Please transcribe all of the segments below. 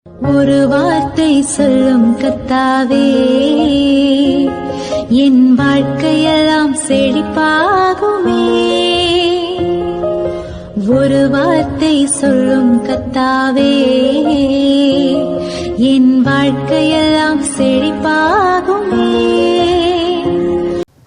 ஒரு வார்த்தை சொல்லும் கர்த்தாவே, என் வாழ்க்கையெல்லாம் செழிப்பாகுமே. ஒரு வார்த்தை சொல்லும் கர்த்தாவே, என் வாழ்க்கையெல்லாம் செழிப்பாகுமே.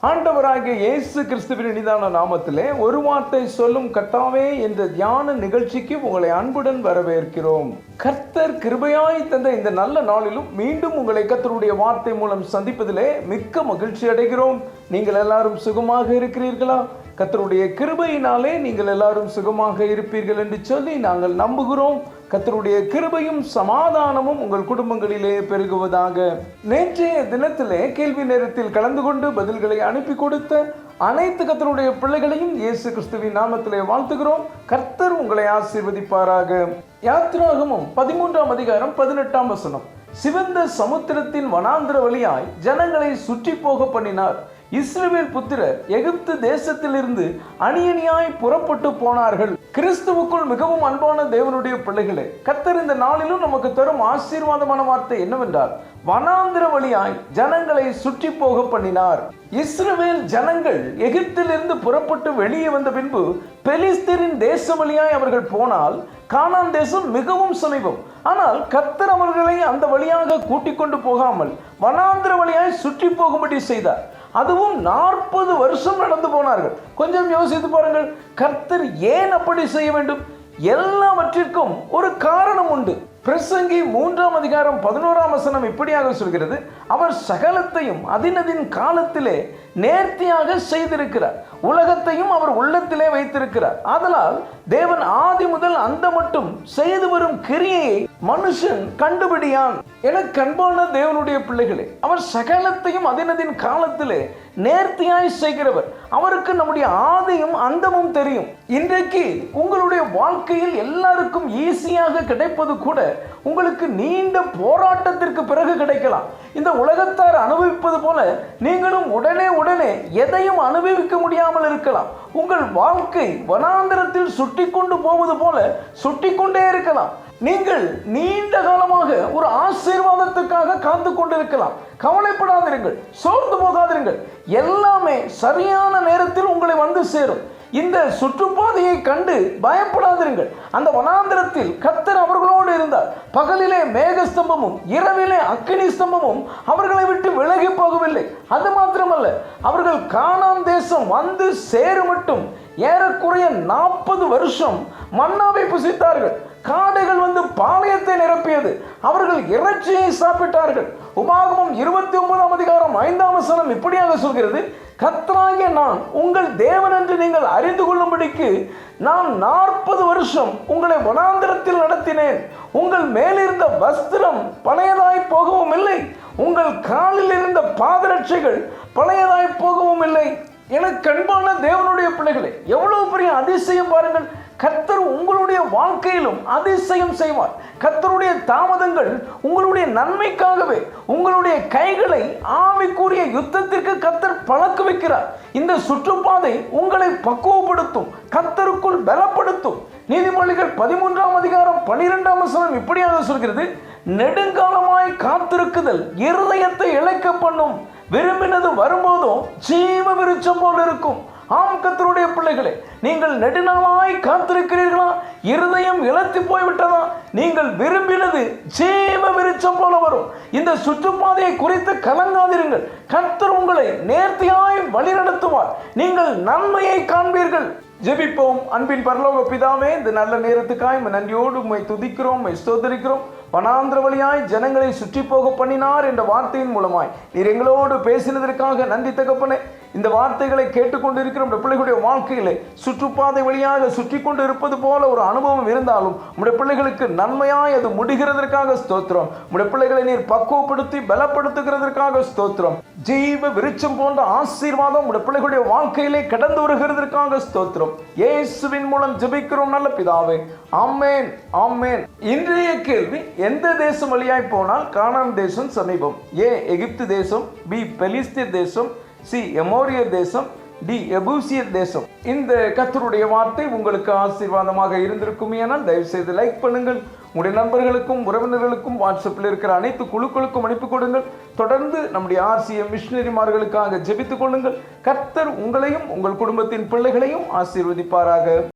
ஆண்டவராகிய இயேசு கிறிஸ்துவின் இனிதான நாமத்திலே ஒரு வார்த்தை சொல்லும் கர்த்தாவே என்ற தியான நிகழ்ச்சிக்கு உங்களை அன்புடன் வரவேற்கிறோம். கர்த்தர் கிருபையாய் தந்த இந்த நல்ல நாளிலும் மீண்டும் உங்களை கர்த்தருடைய வார்த்தை மூலம் சந்திப்பதிலே மிக்க மகிழ்ச்சி அடைகிறோம். நீங்கள் எல்லாரும் சுகமாக இருக்கிறீர்களா? கர்த்தருடைய கிருபையினாலே நீங்கள் எல்லாரும் சுகமாக இருப்பீர்கள் என்று சொல்லி நாங்கள் நம்புகிறோம். கர்த்தருடைய கிருபையும் சமாதானமும் உங்கள் குடும்பங்களிலே பெருகுவதாக. நேற்றைய தினத்திலே கேள்வி நேரத்தில் கலந்து கொண்டு பதில்களை அனுப்பி கொடுத்த அனைத்து கர்த்தருடைய பிள்ளைகளையும் இயேசு கிறிஸ்துவின் நாமத்திலே வாழ்த்துகிறோம். கர்த்தர் உங்களை ஆசீர்வதிப்பாராக. யாத்திராகமம் 13ஆம் அதிகாரம் 18ஆம் வசனம். சிவந்த சமுத்திரத்தின் வனாந்திர வழியாய் ஜனங்களை சுற்றி போக பண்ணினார். இஸ்ரவேல் புத்திரர் எகிப்து தேசத்திலிருந்து அணியணியாய் புறப்பட்டு போனார்கள். கிறிஸ்துவுக்குள் மிகவும் அன்பான தேவனுடைய பிள்ளைகளே, கர்த்தர் இந்த நாளிலும் நமக்கு தரும் ஆசீர்வாதமான வார்த்தை என்னவென்றால், வனாந்திர வழியாய் ஜனங்களை சுற்றி போக பண்ணினார். இஸ்ரவேல் ஜனங்கள் எகிப்திலிருந்து புறப்பட்டு வெளியே வந்த பின்பு பெலிஸ்தரின் தேச வழியாய் அவர்கள் போனால் கானான் தேசம் மிகவும் சமீபம். ஆனால் கர்த்தர் அவர்களை அந்த வழியாக கூட்டிக் கொண்டு போகாமல் வனாந்திர வழியாய் சுற்றி போகும்படி செய்தார். அதுவும் 40 வருஷம் நடந்து போனார்கள். கொஞ்சம் யோசித்து பாருங்கள், கர்த்தர் ஏன் அப்படி செய்ய வேண்டும்? எல்லாவற்றிற்கும் ஒரு காரணம் உண்டு. பிரசங்கி 3ஆம் அதிகாரம் 11ஆம் வசனம் இப்படியாக சொல்கிறது, அவர் சகலத்தையும் அதினதின் காலத்திலே நேர்த்தியாக செய்திருக்கிறார், உலகத்தையும் அவர் உள்ளத்திலே வைத்திருக்கிறார். ஆதலால் தேவன் ஆதி முதல் அந்த மட்டும் செய்து வரும் கிரியையை மனுஷன் கண்டுபிடியான். என கண்பான தேவனுடைய பிள்ளைகளே, அவர் சகலத்தையும் அதினதின் காலத்திலே நேர்த்தியாய் செய்கிறவர். அவருக்கு நம்முடைய ஆதியும் அந்தமும் தெரியும். இன்றைக்கு உங்களுடைய வாழ்க்கையில் எல்லாருக்கும் ஈஸியாக கிடைப்பது கூட உங்களுக்கு நீண்ட போராட்டத்திற்கு பிறகு கிடைக்கலாம். இந்த உலகத்தார் அனுபவிப்பது போல நீங்களும் உடனே எதையும் அனுபவிக்க முடியாமல் இருக்கலாம். உங்கள் வாழ்க்கை வனாந்திரத்தில் சுட்டி கொண்டு போவது போல சுட்டி கொண்டே இருக்கலாம். நீங்கள் நீண்ட காலமாக ஒரு ஆசீர்வாதத்துக்காக காத்து கொண்டிருக்கலாம். கவலைப்படாதிருங்கள், சோர்ந்து போகாதிருங்கள். எல்லாமே சரியான நேரத்தில் உங்களை வந்து சேரும். இந்த சுற்றுப்பாதையை கண்டு பயப்படாதிருங்கள். அந்த வனாந்திரத்தில் கர்த்தர் அவர்களோடு இருந்தார். பகலிலே மேகஸ்தம்பமும் இரவிலே அக்கினி ஸ்தம்பமும் அவர்களை விட்டு விலகி போகவில்லை. அது மாத்திரமல்ல, அவர்கள் கானான் தேசம் வந்து சேரு மட்டும் ஏறக்குறைய 40 வருஷம் மன்னாவை புசித்தார்கள். காடைகள் வந்து பாளையத்தை நிரப்பியது. அவர்கள் இறைச்சியை சாப்பிட்டார்கள். உபாகமம் 29ஆம் அதிகாரம் 5ஆம் வசனம் இப்படியாக சொல்கிறது, கர்த்தராகிய நான் உங்கள் தேவன் என்று நீங்கள் அறிந்து கொள்ளும்படிக்கு நான் 40 வருஷம் உங்களை வனாந்திரத்தில் நடத்தினேன். உங்கள் மேலிருந்த வஸ்திரம் பழையதாய் போகவும் இல்லை, உங்கள் காலில் இருந்த பாதரட்சைகள் பழையதாய் போகவும் இல்லை. என கண்பான தேவனுடைய பிள்ளைகளே, எவ்வளவு பெரிய அதிசயம் பாருங்கள். கர்த்தர் உங்களுடைய வாழ்க்கையிலும் அதிசயம் செய்வார். கர்த்தருடைய தாமதங்கள் உங்களுடைய நன்மைக்காகவே. உங்களுடைய கைகளை ஆவிக்குரிய யுத்தத்திற்கு கர்த்தர் பழக்க வைக்கிறார். இந்த சுற்றுப்பாதை உங்களை பக்குவப்படுத்தும், கர்த்தருக்குள் பலப்படுத்தும். நீதிமொழிகள் 13ஆம் அதிகாரம் 12ஆம் வசனம் இப்படியாக சொல்கிறது, நெடுங்காலமாய் காத்திருக்குதல் இருதயத்தை இளைக்க பண்ணும், விரும்பினது வரும்போதும் ஜீவ விருட்சம் போல் இருக்கும். ஆம் கர்த்தருடைய பிள்ளைகளே, நீங்கள் நெடுநாளாய் காத்திருக்கிறீர்களா? இருதயம் இழந்து போய்விட்டதா? நீங்கள் விரும்பினது ஜீவ விருட்சம் போல வரும். இந்த சுற்றுப்பாதையை குறித்து கலங்காதிருங்கள். கர்த்தர் உங்களை நேர்த்தியாய் வழிநடத்துவார். நீங்கள் நன்மையை காண்பீர்கள். ஜெபிப்போம். அன்பின் பரலோக பிதாவே, இந்த நல்ல நேரத்துக்காய் நன்றியோடு உம்மை துதிக்கிறோம், உம்மை ஸ்தோத்திரிக்கிறோம். வனாந்திர வழியாய் ஜனங்களை சுற்றி போக பண்ணினார் என்ற வார்த்தையின் மூலமாய் நீர் எங்களோடு பேசினதற்காக நன்றி தகப்பனே. இந்த வார்த்தைகளை கேட்டுக்கொண்டிருக்கிற உடைய பிள்ளைகளுடைய வாழ்க்கையிலே சுற்றுப்பாதை வழியாக சுற்றி கொண்டு இருப்பது போல ஒரு அனுபவம் இருந்தாலும் உடைய பிள்ளைகளுக்கு நன்மையாய் அது முடிகிறதற்காக ஸ்தோத்திரம். உடைய பிள்ளைகளை நீர் பக்குவப்படுத்தி பலப்படுத்துகிறதற்காக ஸ்தோத்திரம். ஜீவ விருட்சம் போன்ற ஆசீர்வாதம் உடைய பிள்ளைகளுடைய வாழ்க்கையிலே கடந்து வருகிறதற்காக ஸ்தோத்திரம். இயேசுவின் மூலம் ஜெபிக்கிறோம் நல்ல பிதாவே, ஆமென், ஆமென். இன்றைய கேள்வி, எந்த தேசம் வழியாய் போனால் கானான் தேசம் சமீபம்? ஏ எகிப்து தேசம், பி பெலிஸ்தீர் தேசம், சி எமோரியர் தேசம், டி எபூசியர் தேசம். இந்த கர்த்தருடைய வார்த்தை உங்களுக்கு ஆசீர்வாதமாக இருந்திருக்கும். ஏனால் தயவு செய்து லைக் பண்ணுங்கள், உங்களுடைய நண்பர்களுக்கும் உறவினர்களுக்கும் வாட்ஸ்அப்பில் இருக்கிற அனைத்து குழுக்களுக்கும் அனுப்பி கொடுங்கள். தொடர்ந்து நம்முடைய RCM மிஷனரிமார்களுக்காக ஜெபித்துக் கொள்ளுங்கள். கர்த்தர் உங்களையும் உங்கள் குடும்பத்தின் பிள்ளைகளையும் ஆசீர்வதிப்பாராக.